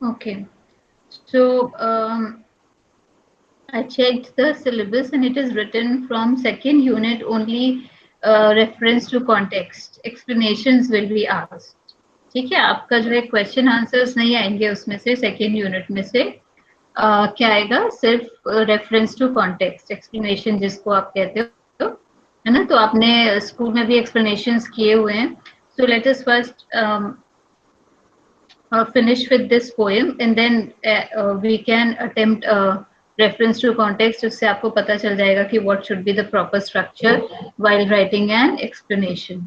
Okay. So I checked the syllabus and it is written from second unit only. Reference to context, explanations will be asked. ठीक है, आपका जो है question answers नहीं आएंगे उसमें से, सेकेंड यूनिट में से क्या आएगा, सिर्फ रेफरेंस टू कॉन्टेक्स्ट, एक्सप्लेनेशन जिसको आप कहते हो, है ना। तो आपने स्कूल में भी एक्सप्लेनेशंस किए हुए हैं. So let us first finish with this poem and then we can attempt reference to context, उससे आपको पता चल जाएगा कि what should be the proper structure while writing an explanation.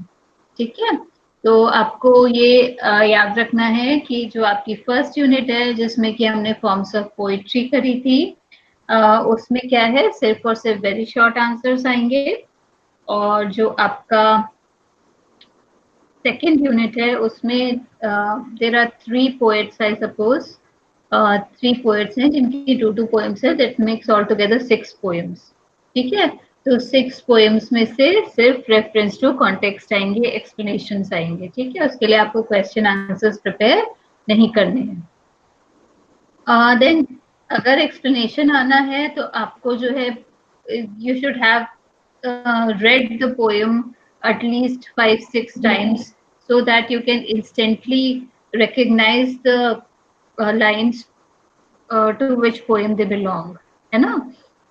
ठीक है, तो आपको ये याद रखना है कि जो आपकी फर्स्ट यूनिट है जिसमें कि हमने फॉर्म्स ऑफ पोइट्री करी थी, उसमें क्या है, सिर्फ और सिर्फ वेरी शॉर्ट आंसर्स आएंगे. और जो आपका सेकेंड यूनिट है उसमें there are 3 poets I suppose, 3 poets हैं जिनकी 2 पोएम्स है, that makes all together 6 poems. ठीक है, तो 6 पोएम्स में से सिर्फ रेफरेंस टू कॉन्टेक्स्ट आएंगे, एक्सप्लेनेशंस आएंगे. ठीक है, उसके लिए आपको क्वेश्चन आंसर्स प्रिपेयर नहीं करने हैं. देन अगर एक्सप्लेनेशन आना है तो आपको जो है, you should have read the poem at least 5-6 times so that you can instantly recognize the lines to which poem they belong, है ना.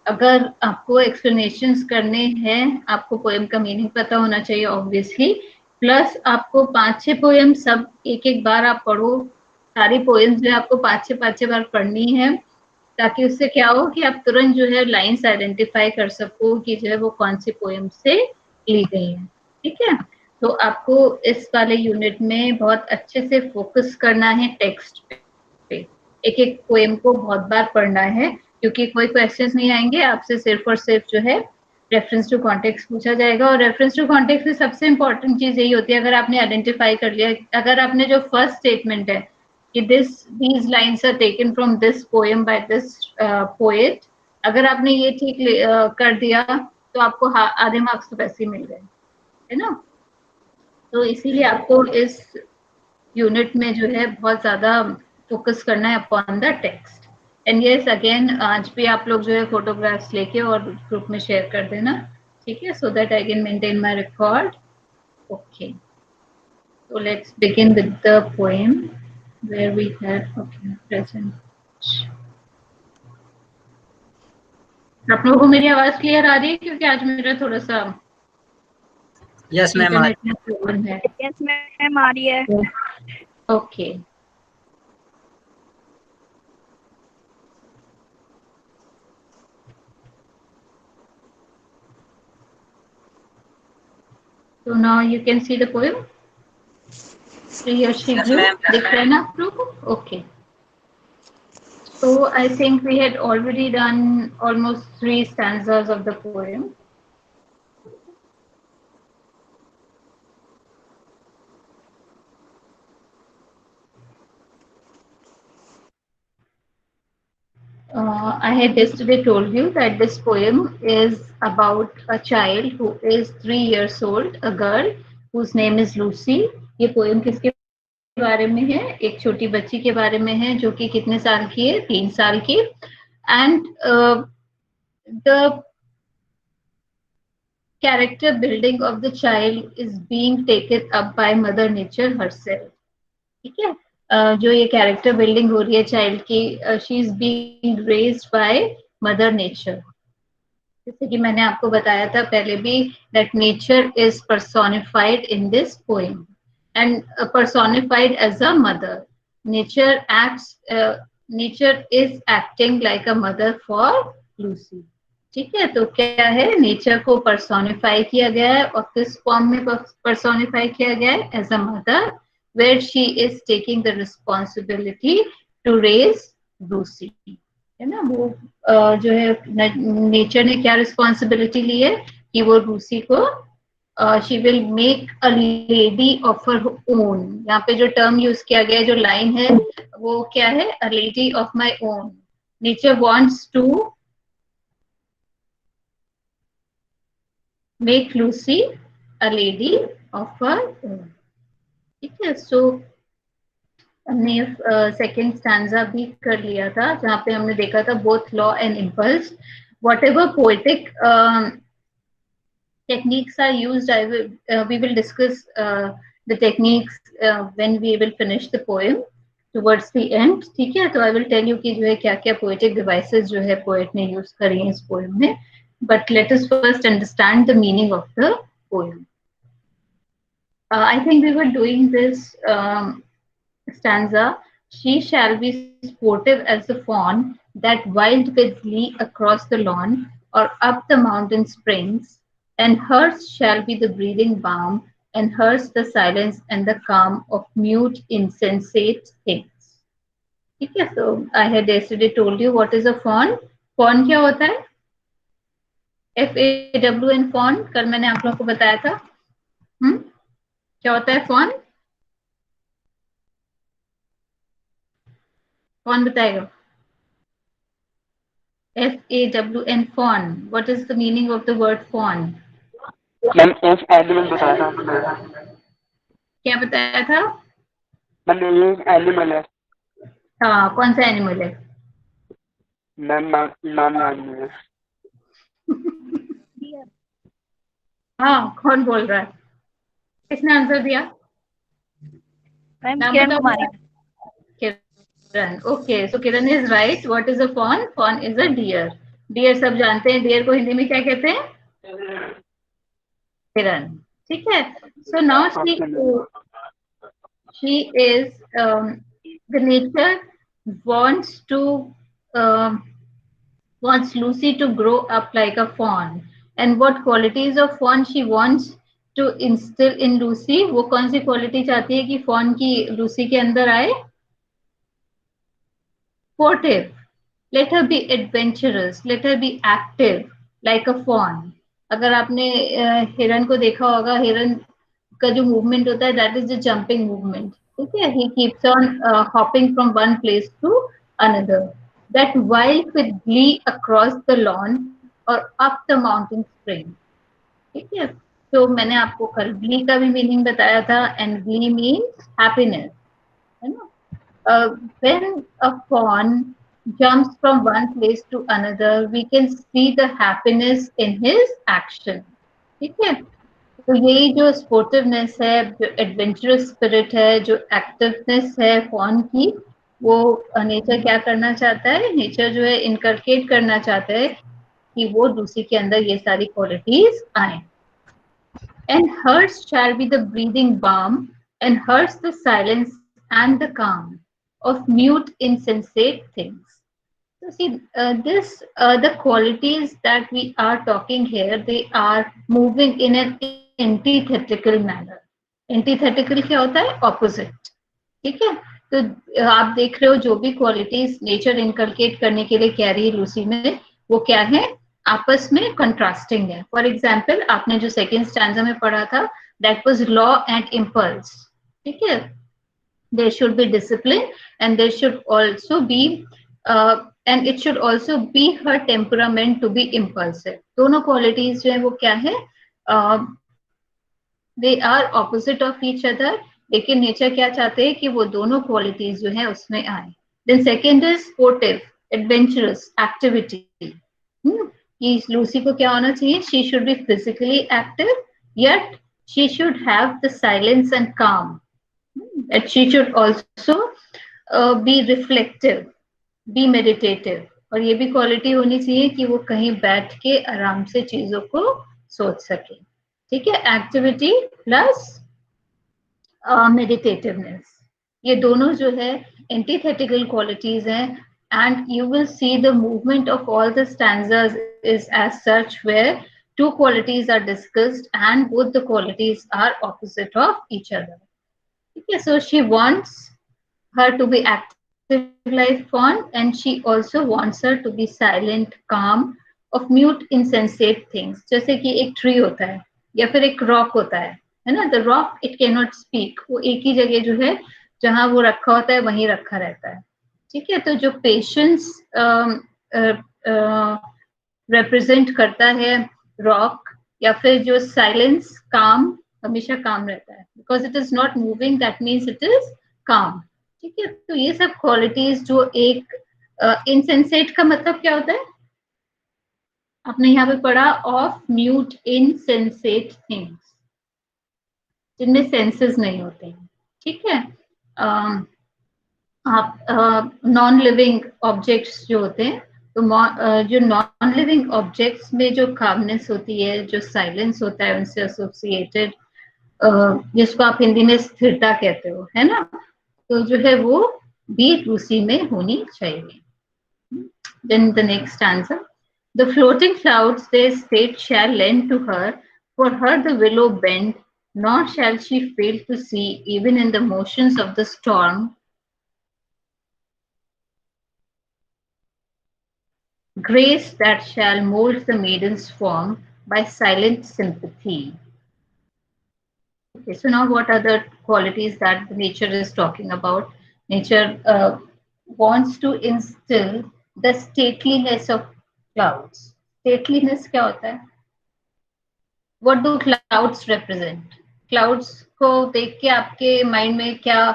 अगर आपको एक्सप्लेनेशंस करने हैं, आपको पोएम का मीनिंग पता होना चाहिए ऑब्वियसली, प्लस आपको 5-6 पोएम सब एक एक बार आप पढ़ो. सारी पोएम्स जो आपको 5-6 बार पढ़नी है, ताकि उससे क्या हो कि आप तुरंत जो है लाइंस आइडेंटिफाई कर सको कि जो है वो कौन सी पोएम से ली गई है. ठीक है, तो आपको इस वाले यूनिट में बहुत अच्छे से फोकस करना है टेक्स्ट पे. एक एक पोएम को बहुत बार पढ़ना है, क्योंकि कोई क्वेश्चंस नहीं आएंगे आपसे, सिर्फ और सिर्फ जो है रेफरेंस टू कॉन्टेक्स्ट पूछा जाएगा. और रेफरेंस टू कॉन्टेक्स्ट में सबसे इंपॉर्टेंट चीज यही होती है, अगर आपने आइडेंटिफाई कर लिया, अगर आपने जो फर्स्ट स्टेटमेंट है कि these lines are taken from this poem by this poet, अगर आपने ये ठीक कर दिया तो आपको आधे मार्क्स तो वैसे ही मिल गए, है ना. तो इसीलिए आपको इस यूनिट में जो है बहुत ज्यादा फोकस करना है upon the text. And yes again, आज भी आप लोग जो है फोटोग्राफ्स लेके और ग्रुप में शेयर कर देना. ठीक है, so that I can maintain my record. Okay, so let's begin with the poem where we had, okay, present. आप लोगों को मेरी आवाज क्लियर आ रही है, क्योंकि आज मेरा थोड़ा सा यस मैम, इंटरनेट में प्रॉब्लम है. यस मैम आ रही है. Okay, so now you can see the poem. Priyashi Yes, Blue, ma'am. दिख रहा है ना आप लोगों को? Okay. So I think we had already done almost 3 stanzas of the poem. I had yesterday told you that this poem is about a child who is 3 years old, a girl whose name is Lucy. ये poem किसके बारे में है? एक छोटी बच्ची के बारे में है जो कि कितने साल की है? 3 साल की. And the character building of the child is being taken up by Mother Nature herself. ठीक है, जो ये कैरेक्टर बिल्डिंग हो रही है चाइल्ड की, she is being raised by mother nature. जैसे कि मैंने आपको बताया था पहले भी, that nature is personified in this poem and personified as a mother. Nature acts, nature is acting like a mother for Lucy. ठीक है, तो क्या है, नेचर को पर्सोनिफाई किया गया है, और किस फॉर्म में पर्सोनिफाई किया गया है? As a mother, where she is taking the responsibility to raise Lucy. है ना, वो जो है नेचर ने क्या रिस्पॉन्सिबिलिटी ली है कि वो रूसी को, she will make a lady of her own. यहाँ पे जो टर्म यूज किया गया है, जो लाइन है, वो क्या है? A lady of my own. Nature wants to make Lucy a lady of her own. ठीक है, सो हमने सेकंड स्टैंजा भी कर लिया था जहाँ पे हमने देखा था both law and impulse. What ever poetic techniques are used, we will discuss the techniques when we will finish the poem towards the end. ठीक है, तो I will tell you कि जो है क्या क्या poetic devices जो है poet ने use करी हैं इस poem में. But let us first understand the meaning of the poem. I think we were doing this stanza. She shall be sportive as the fawn that wild with glee across the lawn or up the mountain springs, and hers shall be the breathing balm, and hers the silence and the calm of mute insensate things. ठीक है, so I had yesterday told you what is a fawn. Fawn क्या होता है? FAWN fawn. कल मैंने आप लोगों को बताया था. क्या होता है fawn? कौन बताएगा? FAWN fawn. What is the meaning of the word fawn? Ma'am एक एनिमल बताया था. क्या बताया था? मैम ये एनिमल है. हाँ, कौन सा एनिमल है? मैम नाम याद नहीं है. हाँ, कौन बोल रहा है? किसने आंसर दिया? मैम नाम किरण बताओ. Kumari. Kiran. Okay, so Kiran is right. What is a fawn? Fawn is a deer. Deer सब जानते हैं. डियर को हिंदी में क्या कहते हैं? किरण. ठीक है. So now she is the nature wants to wants Lucy to grow up like a fawn. And what qualities of fawn she wants to instill in Lucy? वो कौन सी क्वालिटी चाहती है कि fawn की Lucy के अंदर आए? Sportive. Let her be adventurous. Let her be active like a fawn. अगर आपने हिरन को देखा होगा, हिरन का जो मूवमेंट होता है that is the jumping movement. ठीक है, he keeps on hopping from one place to another. That wild with glee across the lawn or up the mountain spring. ठीक है, तो मैंने आपको कल glee का भी मीनिंग बताया था. And glee means happiness, है ना? When a fawn jumps from one place to another, we can see the happiness in his action. ठीक है, तो यही जो स्पोर्टिवनेस है, जो एडवेंचरस स्पिरिट है, जो एक्टिवनेस है फॉन की, वो नेचर क्या करना चाहता है? नेचर जो है इनकलकेट करना चाहता है कि वो दूसरी के अंदर ये सारी क्वालिटीज आए. And hers shall be the breathing balm, and hers the silence and the calm of mute insensate things. So see, the qualities that we are talking here, they are moving in an antithetical manner. Antithetical क्या होता है? Opposite. ठीक है, तो आप देख रहे हो जो भी क्वालिटीज नेचर इनकलकेट करने के लिए कह रही है लूसी में, वो क्या है? आपस में कंट्रास्टिंग है. फॉर एग्जाम्पल, आपने जो सेकेंड स्टैंजा में पढ़ा था, that was law and impulse. ठीक है, there should be discipline and there should also be and it should also be her temperament to be impulsive. दोनों qualities जो है वो क्या है? they are opposite of each other, लेकिन nature क्या चाहते हैं कि वो दोनों क्वालिटीज जो है उसमें आए. Then second is sportive, adventurous, activity. कि लूसी को क्या होना चाहिए? She should be physically active, yet she should have the silence and calm. That she should also be reflective, be meditative. और ये भी क्वालिटी होनी चाहिए कि वो कहीं बैठ के आराम से चीजों को सोच सके. ठीक है, एक्टिविटी प्लस मेडिटेटिवनेस, ये दोनों जो है एंटीथेटिकल क्वालिटीज हैं. And you will see the movement of all the stanzas is as such where two qualities are discussed and both the qualities are opposite of each other. Okay, so she wants her to be active like fawn, and she also wants her to be silent, calm, of mute insensate things. जैसे कि एक tree होता है या फिर एक rock होता है ना? The rock it can not speak. वो एक ही जगह जो है जहां वो रखा होता है वहीं रखा रहता है. ठीक है, तो जो पेशेंस रिप्रेजेंट करता है रॉक, या फिर जो साइलेंस, काम, हमेशा काम रहता है. Because it is not moving, that means it is काम. ठीक ठीक है, तो ये सब क्वालिटीज जो एक इनसेंसेट का मतलब क्या होता है, आपने यहाँ पे पढ़ा ऑफ म्यूट इनसेंसेट थिंग्स, जिनमें सेंसेस नहीं होते हैं, ठीक है। आप नॉन लिविंग ऑब्जेक्ट्स जो होते हैं, तो जो नॉन लिविंग ऑब्जेक्ट्स में जो कामनेस होती है, जो साइलेंस होता है उनसे एसोसिएटेड, जिसको आप हिंदी में स्थिरता कहते हो, है ना, तो जो है वो भी उसी में होनी चाहिए। Then the next stanza. The floating clouds their state shall lend to her, for her the willow bend, nor shall she fail to see, even in the motions of the storm, grace that shall mold the maiden's form by silent sympathy. Okay, so now what are the qualities that the nature is talking about? Nature wants to instill the stateliness of clouds. Stateliness क्या होता है? What do clouds represent? Clouds को देख के आपके mind में क्या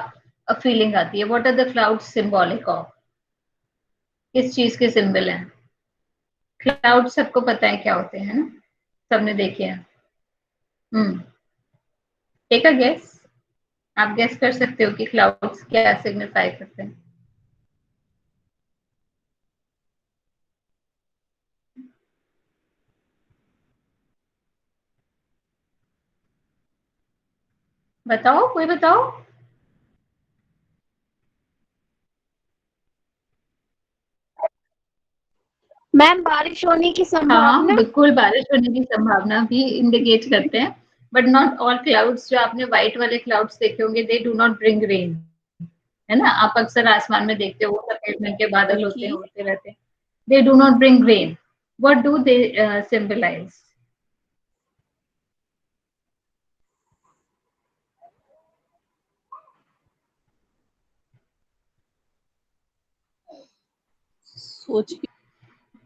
feeling आती है? What are the clouds symbolic of? किस चीज के सिंबल हैं? क्लाउड सबको पता है क्या होते हैं ना, सबने देखे हैं। टेक अ गेस, आप गेस कर सकते हो कि क्लाउड्स क्या सिग्निफाई करते हैं। बताओ, कोई बताओ। मैम बारिश होने की हाँ संभावना। बिल्कुल, बारिश होने की संभावना भी इंडिकेट करते हैं, बट नॉट ऑल क्लाउड्स। जो आपने व्हाइट वाले क्लाउड्स देखे होंगे, दे डू नॉट ब्रिंग रेन, है ना। आप अक्सर आसमान में देखते हो सफेद रंग के बादल होते हैं, उड़ते रहते हैं। They do not bring rain. What do they symbolize?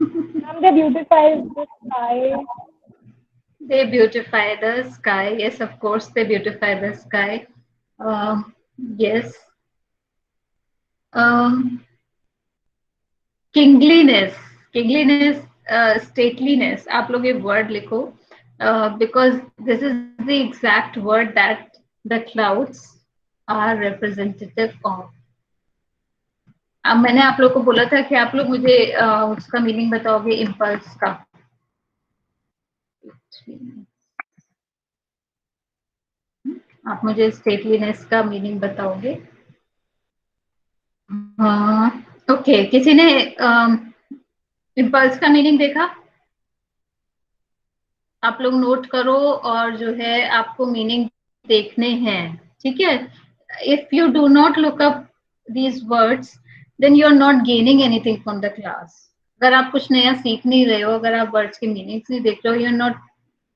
Ma'am they beautify the sky. They beautify the sky. Yes, of course, they beautify the sky. Yes. Kingliness, kingliness, stateliness. आप लोग ये word लिखो, because this is the exact word that the clouds are representative of. अब मैंने आप लोग को बोला था कि आप लोग मुझे उसका मीनिंग बताओगे, इम्पल्स का। आप मुझे स्टेटलीनेस का मीनिंग बताओगे। ओके, किसी ने इम्पल्स का मीनिंग देखा? आप लोग नोट करो, और जो है आपको मीनिंग देखने हैं, ठीक है। If you do not look up these words, then you are not gaining anything from the class. अगर आप कुछ नया सीख नहीं रहे हो, अगर आप वर्ड्स के मीनिंग्स नहीं देख रहे हो, you are not,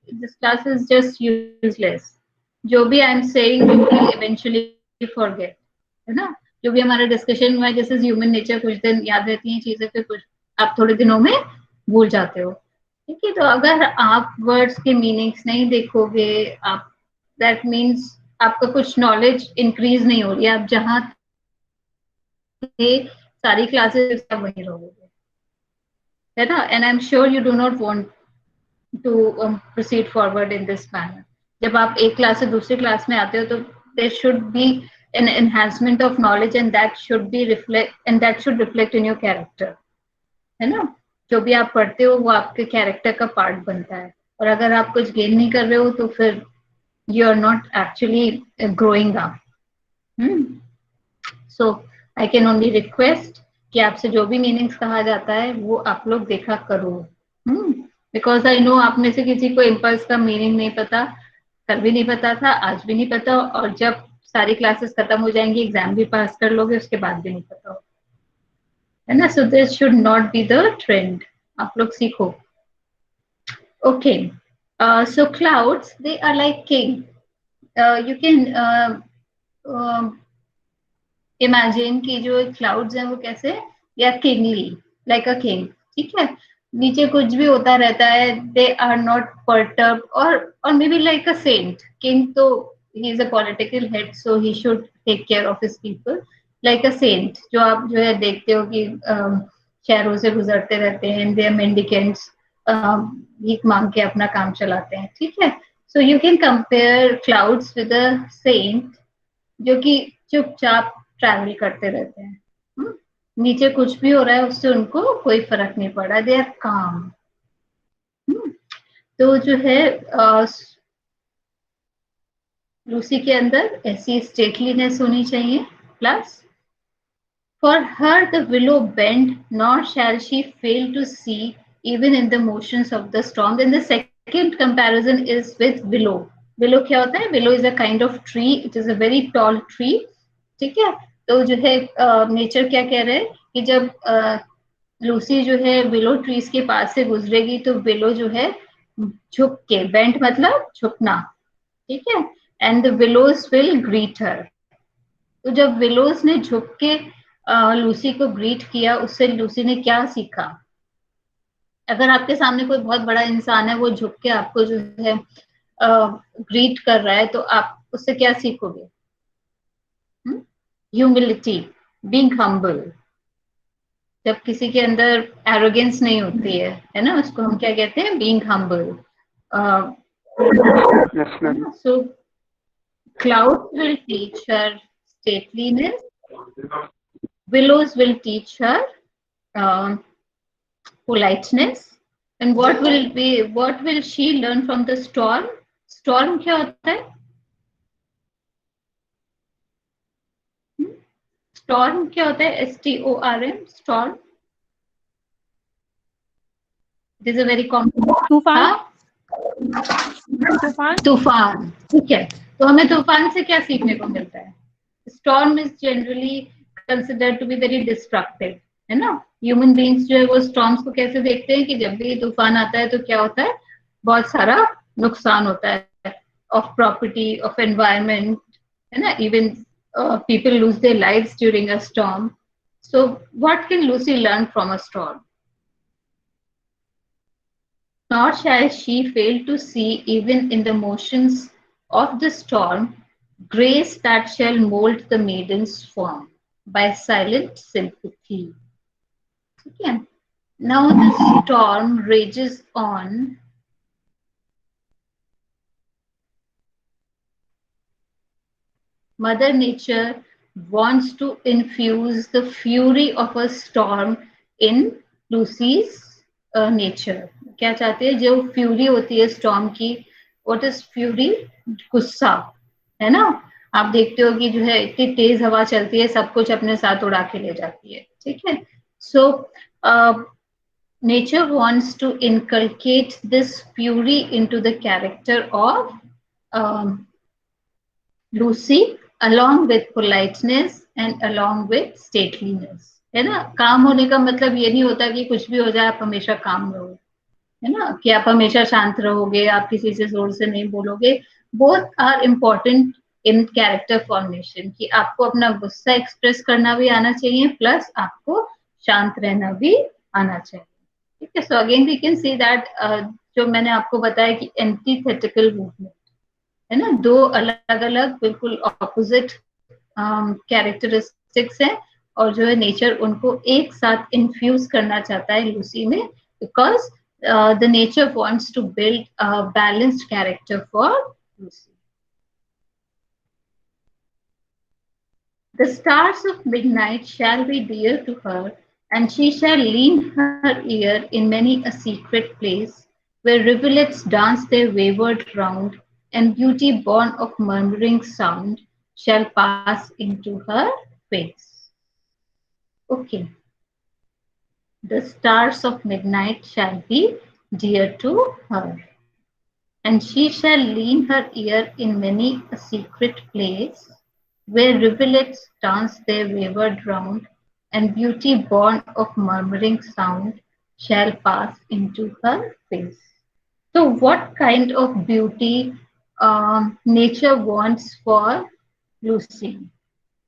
this class is just useless. जो भी I am saying you will eventually forget, है ना। जो भी हमारा डिस्कशन हुआ है, दिस इज ह्यूमन नेचर, कुछ दिन याद रहती हैं चीजें, फिर कुछ आप थोड़े दिनों में भूल जाते हो, ठीक है। तो अगर आप वर्ड्स के मीनिंग्स नहीं देखोगे, आप, दैट मीन्स आपका कुछ नॉलेज इंक्रीज नहीं हो रही है। आप जहाँ थे सारी क्लासेस वहीं रहोगे, है ना। And I am sure you do not want to proceed forward in this manner. जब आप एक क्लास से दूसरी क्लास में आते हो, तो there should be an enhancement of knowledge, and that should reflect in your character, है ना। जो भी आप पढ़ते हो वो आपके कैरेक्टर का पार्ट बनता है, और अगर आप कुछ गेन नहीं कर रहे हो, तो फिर you are not actually growing up. So I can only request कि आपसे जो भी मीनिंग्स कहा जाता है वो आप लोग देखा करो, बिकॉज आई नो आप में से किसी को इम्पल्स का मीनिंग नहीं पता, कल भी नहीं पता था, आज भी नहीं पता, और जब सारी क्लासेस खत्म हो जाएंगी, एग्जाम भी पास कर लोगे, उसके बाद भी नहीं पता हो, है ना। So this should not be the trend, आप लोग सीखो। Okay, so clouds they are like king. You can imagine कि जो क्लाउड्स हैं वो कैसे, या किंगली, लाइक अ किंग, ठीक है। नीचे कुछ भी होता रहता है, दे आर नॉट पर्टर्ब, और may be like a saint. King तो he is a political head, so he should take care of his people, like a saint, जो आप जो है देखते हो कि शहरों से गुजरते रहते हैं, दे आर मेंडिकेंट्स, भीख मांग के अपना काम चलाते हैं, ठीक है। So you can compare clouds with a saint जो कि चुपचाप ट्रैवल करते रहते हैं। नीचे कुछ भी हो रहा है उससे उनको कोई फर्क नहीं पड़ा, दे आर काम। तो जो है लूसी के अंदर ऐसी स्टेटलीनेस होनी चाहिए, plus for her the willow bend, nor shall she fail to see even in the motions of the storm. Then the second comparison is with willow. Willow क्या होता है? Willow is a kind of tree. It is a very tall tree. ठीक है। तो जो है nature क्या कह रहे हैं कि जब लूसी जो है विलो ट्रीज के पास से गुजरेगी तो विलो जो है झुक के, बेंट मतलब झुकना, ठीक है, and the willows will greet her. तो जब विलोज ने झुक के लूसी को ग्रीट किया, उससे लूसी ने क्या सीखा? अगर आपके सामने कोई बहुत बड़ा इंसान है, वो झुक के आपको जो है ग्रीट कर रहा है, तो आप उससे क्या सीखोगे? Humility, being humble. जब किसी के अंदर एरोगेंस नहीं होती है ना, उसको हम क्या कहते हैं? Being humble. So cloud will teach her stateliness, willows will teach her politeness, and what will she learn from the storm? Storm क्या होता है? Storm क्या होता है? STORM, storm. It is a very common. तूफान। तूफान, ठीक है। तो हमें तूफान से क्या सीखने को मिलता है? Storm is generally considered to be very destructive, है ना। ह्यूमन बींग्स जो है वो स्टॉर्म्स को कैसे देखते हैं कि जब भी तूफान आता है तो क्या होता है? बहुत सारा नुकसान होता है, ऑफ प्रॉपर्टी, ऑफ एनवायरमेंट, है ना। Even people lose their lives during a storm. So what can Lucy learn from a storm? Nor shall she fail to see even in the motions of the storm grace that shall mold the maiden's form by silent sympathy. Okay. Now the storm rages on. Mother Nature wants to infuse the fury of a storm in Lucy's nature. क्या चाहती है? जो fury होती है storm की, what is fury? गुस्सा, है ना। आप देखते हो कि जो है इतनी तेज हवा चलती है, सब कुछ अपने साथ उड़ा के ले जाती है, ठीक है। So nature wants to inculcate this fury into the character of Lucy, along with politeness and along with stateliness, है ना। काम होने का मतलब ये नहीं होता कि कुछ भी हो जाए आप हमेशा काम रहो, है ना, कि आप हमेशा शांत रहोगे, आप किसी से जोर से नहीं बोलोगे। Both are important in character formation, कि आपको अपना गुस्सा एक्सप्रेस करना भी आना चाहिए, प्लस आपको शांत रहना भी आना चाहिए, ठीक है। So again we can see that जो मैंने आपको बताया कि एंटीथेटिकल मूवमेंट, है ना, दो अलग अलग बिल्कुल ऑपोजिट कैरेक्टरिस्टिक्स हैं, और जो है नेचर उनको एक साथ इन्फ्यूज करना चाहता है लूसी में, because the nature wants to build a balanced character for Lucy. The stars of midnight shall be dear to her, and she shall lean her ear in many a secret place, where rivulets dance their wayward round, and beauty born of murmuring sound shall pass into her face. Okay. The stars of midnight shall be dear to her, and she shall lean her ear in many a secret place, where rivulets dance their wayward round, and beauty born of murmuring sound shall pass into her face. So what kind of beauty nature wants for Lucy?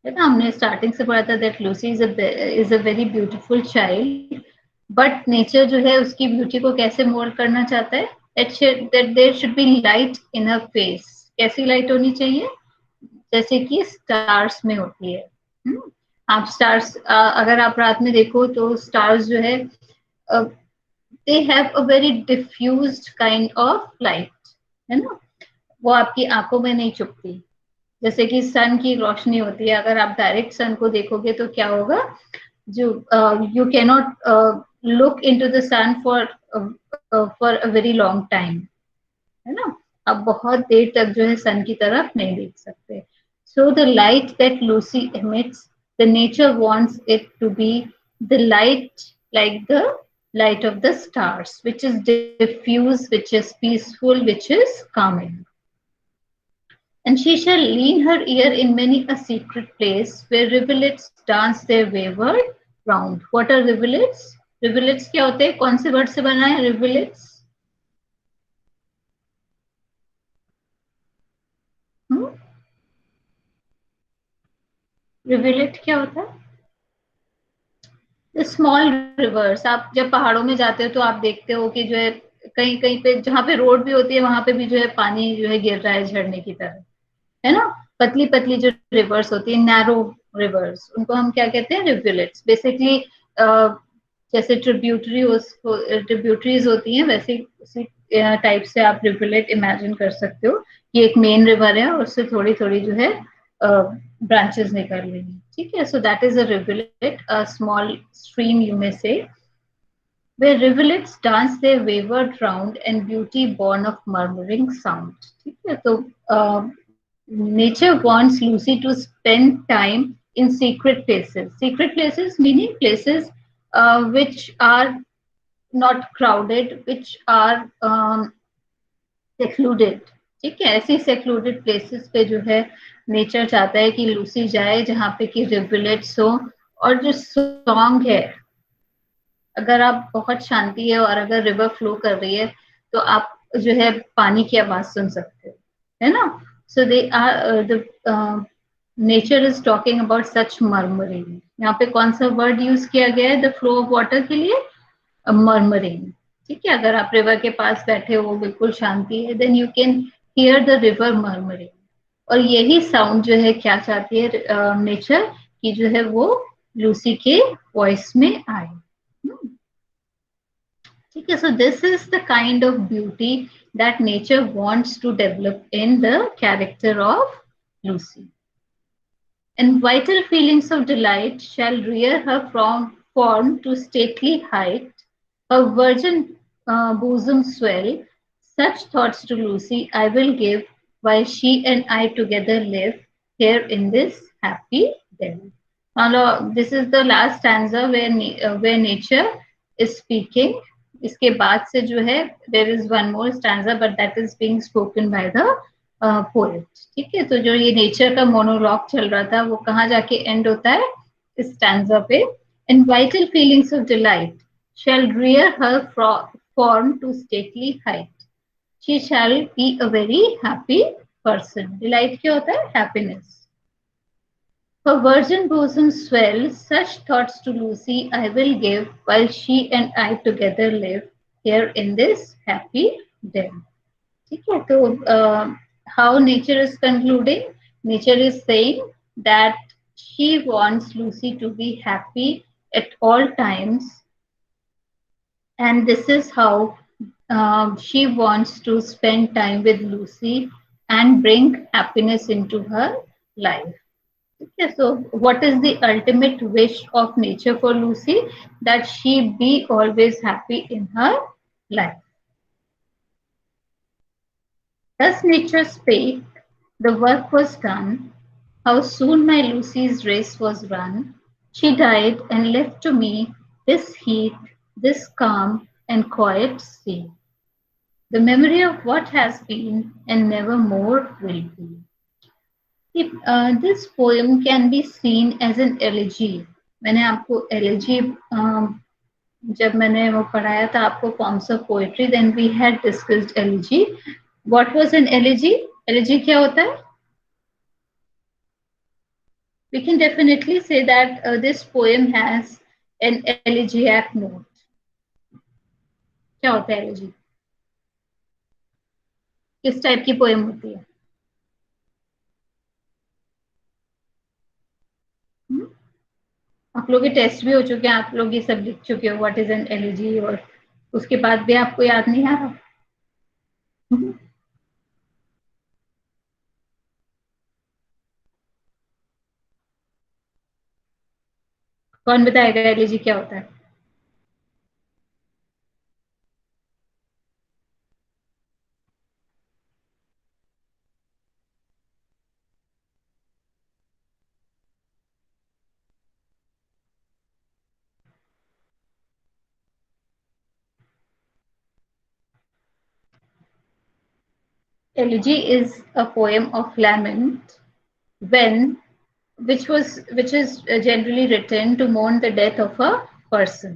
है ना, हमने starting से पढ़ा था that Lucy is a very beautiful child, but nature जो है उसकी beauty को कैसे मोल्ड करना चाहता है? that there should be light in her face. कैसी लाइट होनी चाहिए? जैसे कि स्टार्स में होती है, आप स्टार्स अगर आप रात में देखो तो स्टार्स जो है they have a very diffused kind of light, है ना, वो आपकी आंखों में नहीं चुभती जैसे कि सन की रोशनी होती है। अगर आप डायरेक्ट सन को देखोगे तो क्या होगा, जो you can not look into the sun for a very long time, है ना, आप बहुत देर तक जो है सन की तरफ नहीं देख सकते। So the light that Lucy emits, the nature wants it to be the light like the light of the stars, which is diffuse, which is peaceful, which is calming. And she shall lean her ear in many a secret place where rivulets dance their wayward round. What are rivulets? Rivulets क्या होते हैं, कौन से word से बना है rivulets? रिविलेट क्या होता है? Small reverse. आप जब पहाड़ों में जाते हो तो आप देखते हो कि जो है कहीं कहीं पे जहाँ पे रोड भी होती है वहां पे भी जो है पानी जो है गिर रहा है झरने की तरह, है ना। पतली पतली जो रिवर्स होती है, नैरो रिवर्स, उनको हम क्या कहते हैं, रिविलेट्स। बेसिकली जैसे ट्रिब्यूटरीज होती हैं वैसे उसी टाइप से आप रिविलेट इमेजिन कर सकते हो कि एक मेन रिवर है और उससे थोड़ी थोड़ी जो है ब्रांचेस निकल रही हैं, ठीक है। So that is a rivulet, a small stream you may say, where rivulets dance their wayward round and beauty born of murmuring sound, ठीक है। तो nature wants Lucy to spend time in secret places. Secret places meaning places which are not crowded, which are secluded, ठीक है। ऐसी secluded places पे जो है nature चाहता है कि लूसी जाए जहाँ पे कि रिवुलेट्स हो, और जो सॉन्ग है, अगर आप बहुत शांति है और अगर रिवर फ्लो कर रही है तो आप जो है पानी की आवाज सुन सकते हो, है ना। So they are the nature is talking about such murmuring. यहाँ पे कौन सा वर्ड यूज किया गया है द फ्लो ऑफ वाटर के लिए? मर्मरिंग, ठीक है। अगर आप रिवर के पास बैठे हो, बिल्कुल शांति है, then you can hear the river murmuring. और यही साउंड जो है क्या चाहती है नेचर की जो है वो लूसी के वॉइस में आए, ठीक है। So this is the kind of beauty that nature wants to develop in the character of Lucy. And vital feelings of delight shall rear her from form to stately height, her virgin bosom swell. Such thoughts to Lucy I will give, while she and I together live here in this happy den. Now, this is the last stanza where nature is speaking. इसके बाद से जो है there is one more stanza, but that is being spoken by the poet, ठीक है। तो जो ये नेचर का मोनोलॉग चल रहा था वो कहाँ जाके एंड होता है, इस स्टैंजा पे। And vital feelings of delight shall rear her form to stately height, she shall be a very happy person. Delight क्या होता है? Happiness. Her virgin bosom swell, such thoughts to Lucy I will give, while she and I together live here in this happy den, ठीक है। तो how nature is concluding? Nature is saying that she wants Lucy to be happy at all times, and this is how she wants to spend time with Lucy and bring happiness into her life. Okay, so what is the ultimate wish of nature for Lucy? That she be always happy in her life. Thus nature spake, the work was done. How soon my Lucy's race was run. She died and left to me this heat, this calm and quiet sea, the memory of what has been and never more will be. This poem can be seen as an elegy. मैंने आपको elegy जब मैंने वो पढ़ाया था आपको forms of poetry, then we had discussed elegy. What was an elegy? Elegy क्या होता है? We can definitely say that this poem has an elegiac note. क्या होता है elegy? किस टाइप की पोएम होती है? आप लोग के टेस्ट भी हो चुके हैं, आप लोग ये सब लिख चुके हो व्हाट इज एन एलिजी, और उसके बाद भी आपको याद नहीं आ रहा? कौन बताएगा एलिजी क्या होता है? Elegy is a poem of lament when which is generally written to mourn the death of a person,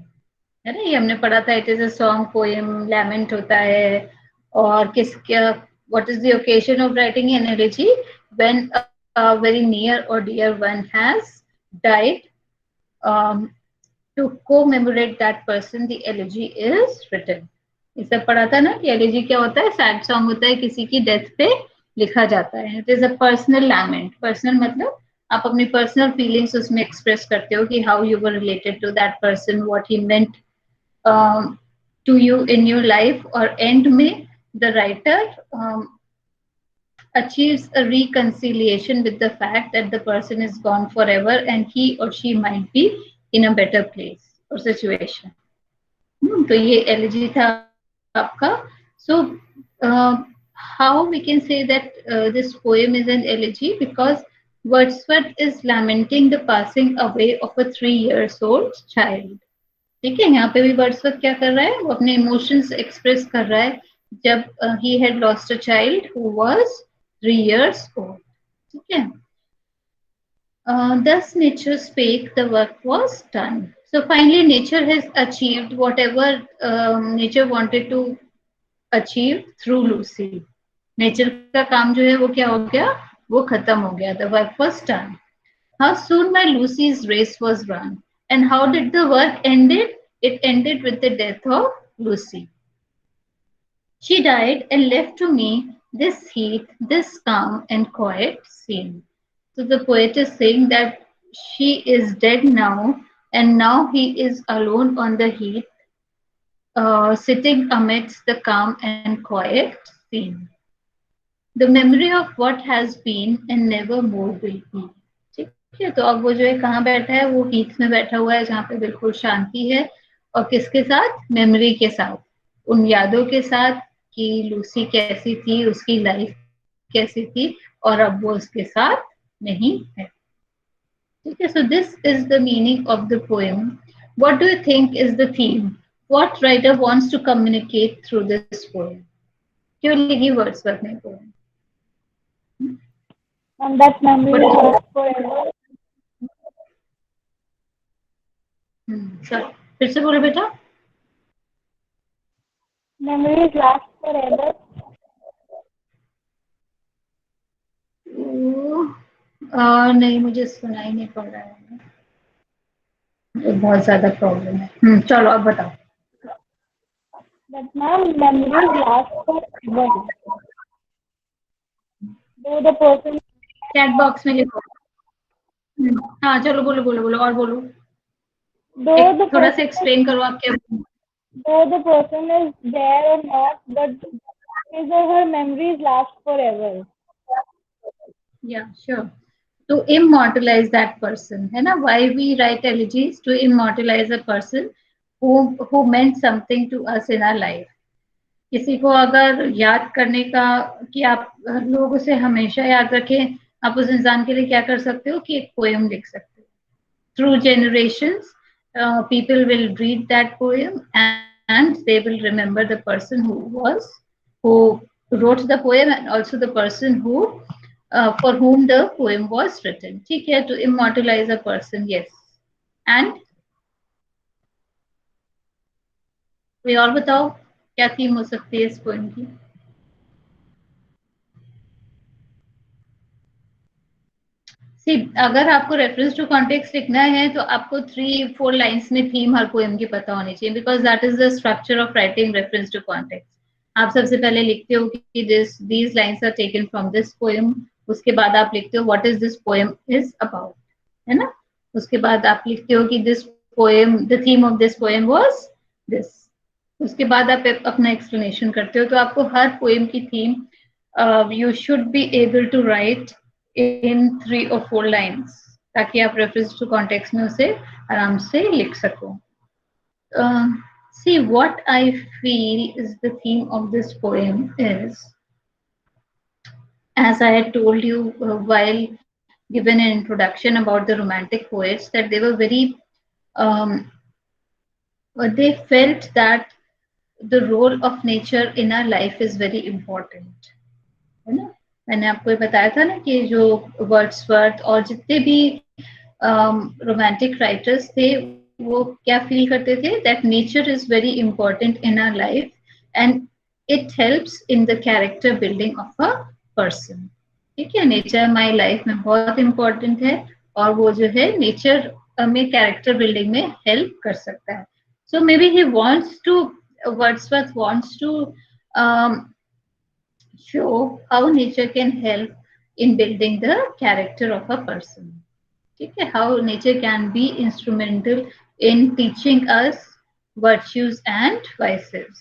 है ना? ये हमने पढ़ा था, it is a song poem, lament होता है। और किसका, what is the occasion of writing an elegy? When a very near or dear one has died. To commemorate that person, the elegy is written. ये सब पढ़ा था ना कि एलिजी क्या होता है? सैड सॉन्ग होता है, किसी की डेथ पे लिखा जाता है। It is a personal lament. Personal मतलब आप अपनी पर्सनल फीलिंग्स उसमें एक्सप्रेस करते हो कि how you were related to that person, what he meant to you in your life, or end में the writer achieves a reconciliation with the fact that the person is gone forever and he or she might be in a better place or situation. तो ये elegy था आपका. So how we can say that this poem is an elegy? Because Wordsworth is lamenting the passing away of a 3 years old child. ठीक है, यहाँ पे भी Wordsworth क्या कर रहा है? वो अपने इमोशंस एक्सप्रेस कर रहा है जब he had lost a child who was 3 years old. ठीक है. Thus nature spake, the work was done. So finally nature has achieved whatever nature wanted to achieve through Lucy. Nature का काम जो है वो क्या हो गया? वो खत्म हो गया. The work was done. How soon my Lucy's race was run. And how did the work ended? It ended with the death of Lucy. She died and left to me this heat, this calm and quiet scene. So the poet is saying that she is dead now, and now he is alone on the heath, sitting amidst the calm and quiet scene. The memory of what has been and never more will be. ठीक है, तो अब वो जो है कहाँ बैठा है? वो हीथ में बैठा हुआ है जहाँ पे बिल्कुल शांति है, और किसके साथ? मेमोरी के साथ, उन यादों के साथ कि लूसी कैसी थी, उसकी लाइफ कैसी थी, और अब वो उसके साथ नहीं है. ठीक है, so this is the meaning of the poem. What do you think is the theme? What writer wants to communicate through this poem? क्यों लिखी वर्ड्सवर्थ ने poem? And that memory will last forever. Sir फिर से बोलो बेटा. Memories last forever. नहीं, मुझे सुनाई नहीं पड़ रहा है, बहुत ज्यादा प्रॉब्लम है. चलो अब बताओ. But ma'am, memories last forever. Though the person, chat box में लिखो. हाँ चलो बोलो बोलो बोलो और बोलो. though the थोड़ा सा person, एक्सप्लेन करो आप क्या. though the person is there or not, but his or her memories last forever. Yeah, sure. To immortalize that person, है ना? Why we write elegies? To immortalize a person who meant something to us in our life. किसी को अगर याद करने का कि आप लोग उसे हमेशा याद रखें, आप उस इंसान के लिए क्या कर सकते हो कि एक पोएम लिख सकते हो. Through generations, people will read that poem and they will remember the person who wrote the poem, and also the person who for whom the poem was written. ठीक है, to immortalize a person, yes. And कोई और बताओ क्या theme हो सकती है इस पोएम की? सी, अगर आपको रेफरेंस टू कॉन्टेक्स्ट लिखना है तो आपको 3-4 लाइंस में थीम हर पोएम की पता होनी चाहिए, because that is the structure of writing reference to context. आप सबसे पहले लिखते हो कि these lines are taken from this poem, उसके बाद आप लिखते हो what is this poem is about, है ना? उसके बाद आप लिखते हो कि this poem, the theme of this poem was this. उसके बाद आप अपना एक्सप्लेनेशन करते हो। तो आपको हर पोएम की theme you should be able to write in 3 or 4 lines, ताकि आप रेफरेंस टू कॉन्टेक्स्ट में उसे आराम से लिख सको। See, what I feel is the theme of this poem is, as I had told you while given an introduction about the romantic poets, that they were very um, they felt that the role of nature in our life is very important, है ना। मैंने आपको ये बताया था ना कि जो वर्ड्सवर्थ और जितने भी रोमांटिक राइटर्स थे वो क्या फील करते थे, that nature is very important in our life and it helps in the character building of a person. ठीक है, नेचर हमारी लाइफ में बहुत इंपॉर्टेंट है और वो जो है नेचर में कैरेक्टर बिल्डिंग में हेल्प कर सकता है। So may be he wants to, Wordsworth wants to show how nature can help in building the character of a person. ठीक है, how nature can be instrumental in teaching us virtues and vices.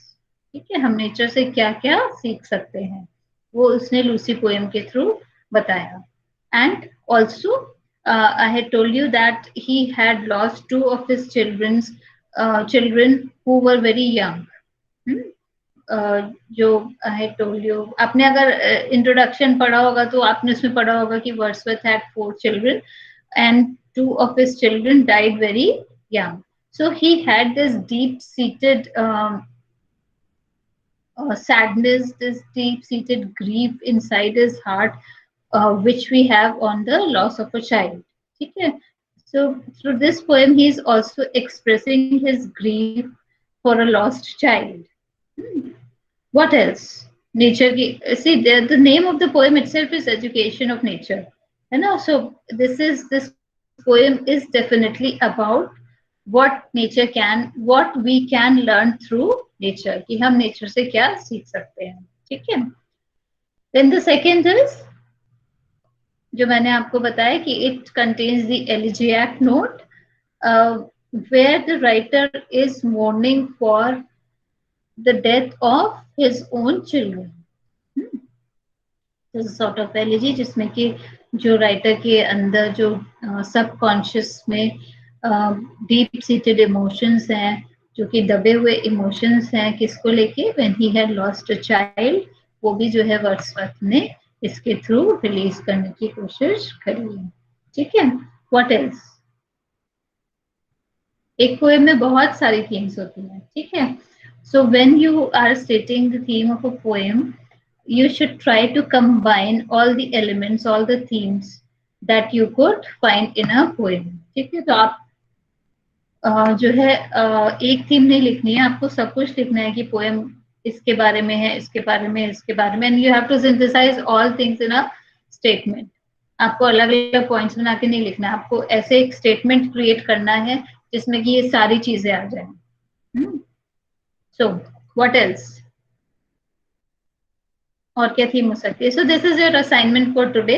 ठीक है, हम nature से क्या क्या सीख सकते हैं वो उसने लूसी पोएम के थ्रू बताया। And also I had told you that he had lost 2 of his children who were very young. जो आई टोल्ड यू, आपने अगर इंट्रोडक्शन पढ़ा होगा तो आपने उसमें पढ़ा होगा कि Wordsworth had 4 children and 2 of his children died very young. So he had this deep-seated sadness, this deep-seated grief inside his heart, which we have on the loss of a child. Okay? So through this poem, he is also expressing his grief for a lost child. What else? Nature ki, see, the name of the poem itself is Education of Nature, है ना। So this poem is definitely about what nature can, what we can learn through nature, कि हम nature से क्या सीख सकते हैं। ठीक है। Then the second is, जो मैंने आपको बताया कि it contains the elegiac note, where the writer is mourning for the death of his own children. Sort of elegy जिसमें कि जो राइटर के अंदर जो सबकॉन्शियस में डीप सीटेड इमोशंस हैं, जो कि दबे हुए इमोशंस हैं, किसको लेके, when he had lost a child, वो भी जो है वर्ड्सवर्थ ने इसके थ्रू रिलीज करने की कोशिश करी है। ठीक है। What else? एक पोएम में बहुत सारी थीम्स होती हैं। ठीक है। So when you are stating the theme of a poem, you should try to combine all the elements, all the themes that you could find in a poem. ठीक है। तो आप जो है एक थीम नहीं लिखनी है, आपको सब कुछ लिखना है कि पोएम इसके बारे में है, इसके बारे में, इसके बारे में, and you have to synthesize all things in a statement. आपको अलग अलग पॉइंट्स बना के नहीं लिखना, आपको ऐसे एक स्टेटमेंट क्रिएट करना है जिसमें कि ये सारी चीजें आ जाए। So what else? और क्या थीम हो सकती है? So this is your assignment for today.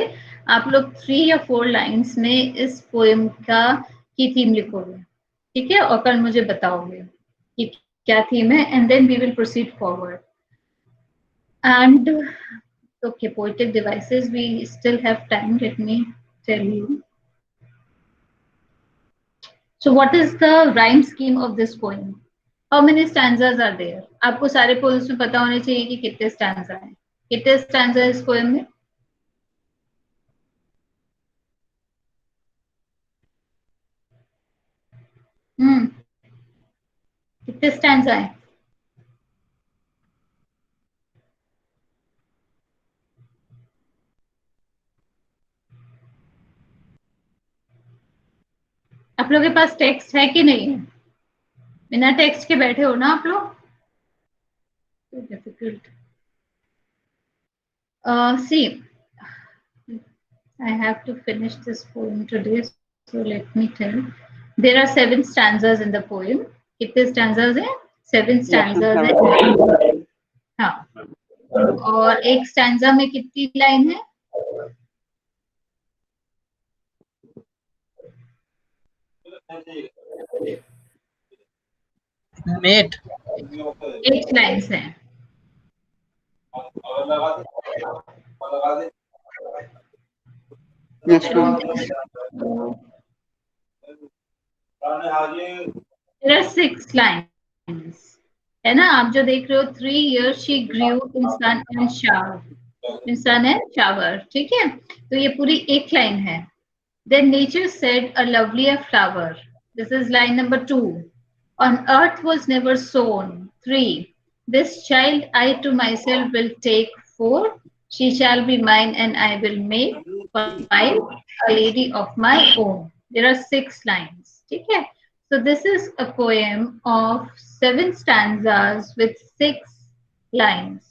आप लोग 3 या 4 लाइन्स में इस पोएम का की थीम लिखोगे। ठीक है, और कल मुझे बताओगे कि क्या थीम है, and then we will proceed forward. And okay, poetic devices, we still have time, let me tell you. So what is the rhyme scheme of this poem? How many stanzas are there? आपको सारे poems में पता होने चाहिए कि कितने stanza हैं। कितने स्टैंजा इस पोएम में? कितने स्टैंजा हैं? आप लोगों के पास टेक्स्ट है कि नहीं है? बिना टेक्स्ट के बैठे हो ना आप लोग? Difficult. See, I have to finish this poem today, so let me tell. There are 7 stanzas in the poem. कितने stanzas हैं? 7 stanzas हैं। हाँ, और एक stanza में कितनी लाइन है? Mate. 8 लाइन्स हैं. Yes, ma'am. There are 6 lines. है ना. आप जो देख रहे हो 3 years she grew in sun and shower. In sun and shower. ठीक है. तो ये पूरी एक लाइन है. Then nature said a lovelier flower. This is line number 2. On earth was never sown. 3. This child I to myself will take. 4. She shall be mine and I will make. 5. A lady of my own. There are 6 lines. ठीक है. So this is a poem of 7 stanzas with 6 lines.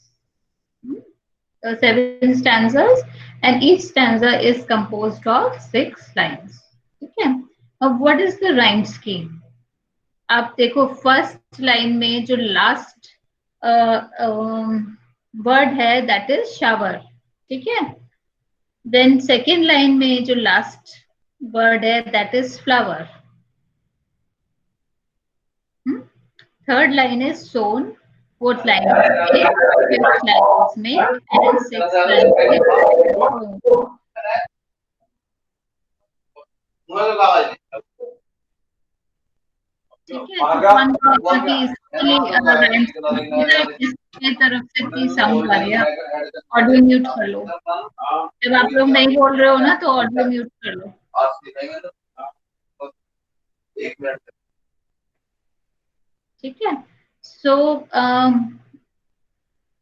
7 stanzas and each stanza is composed of 6 lines. ठीक है. Now what is the rhyme scheme? आप देखो first line में जो last word है that is shower. ठीक है. देन सेकेंड लाइन में जो लास्ट वर्ड है that is flower. Third line is sown. Fourth line is take. Fifth line is make and sixth line is. ठीक है. इसकी तरफ से की साउंड आ रही है. ऑडियो म्यूट कर लो. जब आप लोग नहीं बोल रहे हो ना तो ऑडियो म्यूट कर लो. ठीक है. सो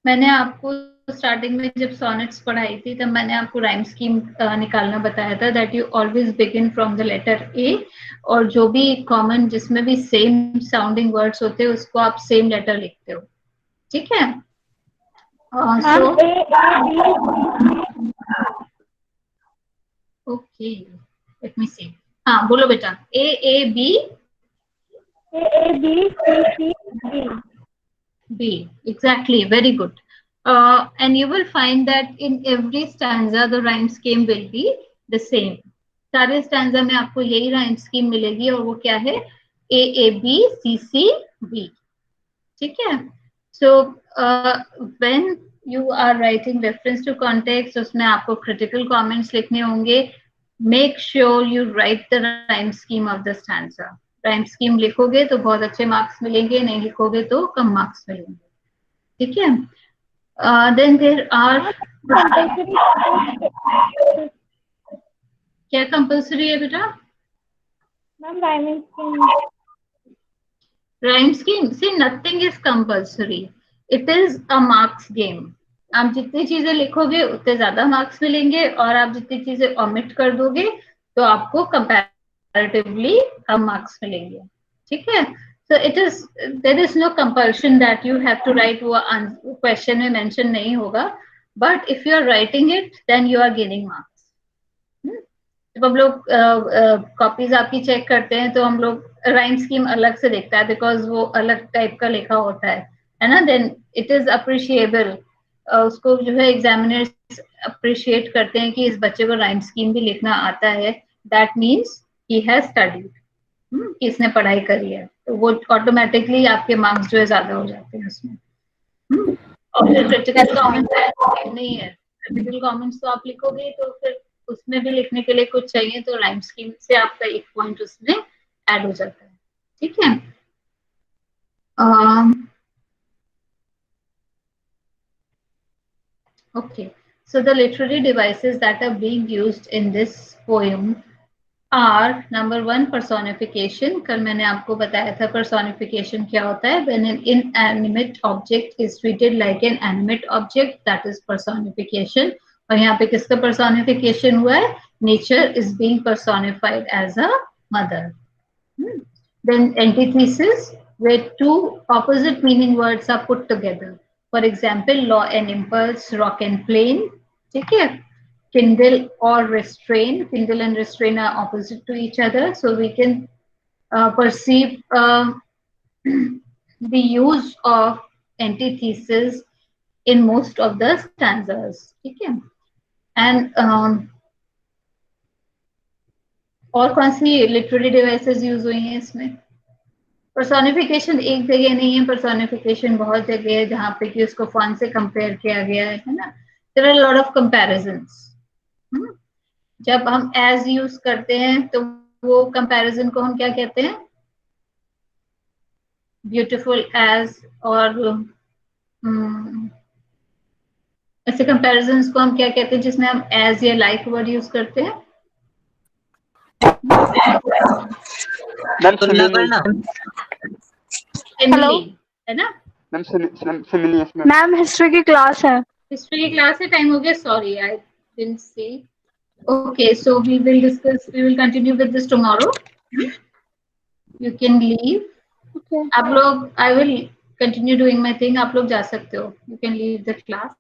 मैंने आपको स्टार्टिंग में जब सोनेट्स पढ़ाई थी तब मैंने आपको राइम स्कीम निकालना बताया था that you always begin from the letter A और जो भी कॉमन जिसमें भी सेम साउंडिंग वर्ड्स होते हैं उसको आप सेम लेटर लिखते हो. ठीक है. So okay let me see. हाँ बोलो बेटा. A B C D. B. Exactly. Very good. And you will find that in every stanza the rhyme scheme will be the same. सारे stanza में आपको यही rhyme scheme मिलेगी और वो क्या है A B C C B. ठीक है. So when you are writing reference to context उसमें आपको critical comments लिखने होंगे. Make sure you write the rhyme scheme of the stanza. Rhyme scheme लिखोगे तो बहुत अच्छे मार्क्स मिलेंगे. नहीं लिखोगे तो कम मार्क्स मिलेंगे. ठीक है. देन देयर आर क्या कंपल्सरी है बेटा? Ma'am rhyming scheme. Rhyme scheme see nothing is compulsory. It is a marks game. आप जितनी चीजें लिखोगे उतने ज्यादा मार्क्स मिलेंगे और आप जितनी चीजें ओमिट कर दोगे तो आपको कंपैरेटिवली कम मार्क्स मिलेंगे. ठीक है. So it is there is no compulsion that you have to write वो क्वेश्चन में मेंशन नहीं होगा. But if you are writing it then you are gaining marks. जब हम लोग कॉपीज आपकी चेक करते हैं तो हम लोग राइम स्कीम अलग से देखता है बिकॉज वो अलग टाइप का लिखा होता है ना. Then it is appreciable. उसको जो है एग्जामिनर्स अप्रिशिएट करते हैं कि इस बच्चे को राइम स्कीम भी लिखना आता है. That means he has studied. किसने पढ़ाई करी है तो वो ऑटोमेटिकली आपके मार्क्स जो है ज्यादा हो जाते हैं उसमें. और फिर क्रिटिकल कमेंट्स नहीं है. क्रिटिकल कमेंट्स तो आप लिखोगे तो फिर उसमें भी लिखने के लिए कुछ चाहिए तो राइम स्कीम से आपका एक पॉइंट उसमें ऐड हो जाता है. ठीक है. Okay, so the literary devices that are being used in this poem are number 1 personification. कल मैंने आपको बताया था personification क्या होता है. When an inanimate object is treated like an animate object, that is personification. और यहाँ पे किसका personification हुआ है? Nature is being personified as a mother. Then antithesis, where two opposite meaning words are put together. For example, law and impulse, rock and plain. ठीक है. Kindle or restrain. Kindle and restrain are opposite to each other, so we can perceive the use of antithesis in most of the stanzas. ठीक है. And और कौन सी literary devices use हुई हैं इसमें? Personification एक जगह नहीं है, पर्सोनिफिकेशन बहुत जगह है जहाँ पे कि उसको फॉन से कंपेयर किया गया है ना. There are lot of comparisons. जब हम एज यूज करते हैं तो वो कंपैरिजन को हम क्या कहते हैं? Beautiful as. और ऐसे कंपैरिजंस को हम क्या कहते हैं जिसमें हम एज या लाइक वर्ड यूज करते हैं? मैम तुलना करना। सिमिली, है ना? मैम सिमिली इसमें. मैम हिस्ट्री की क्लास है. हिस्ट्री की क्लास से टाइम हो गया. Sorry, I didn't see. Okay, so we will continue with this tomorrow. You can leave. Okay. आप लोग, I will continue doing my thing. आप लोग जा सकते हो. You can leave the class.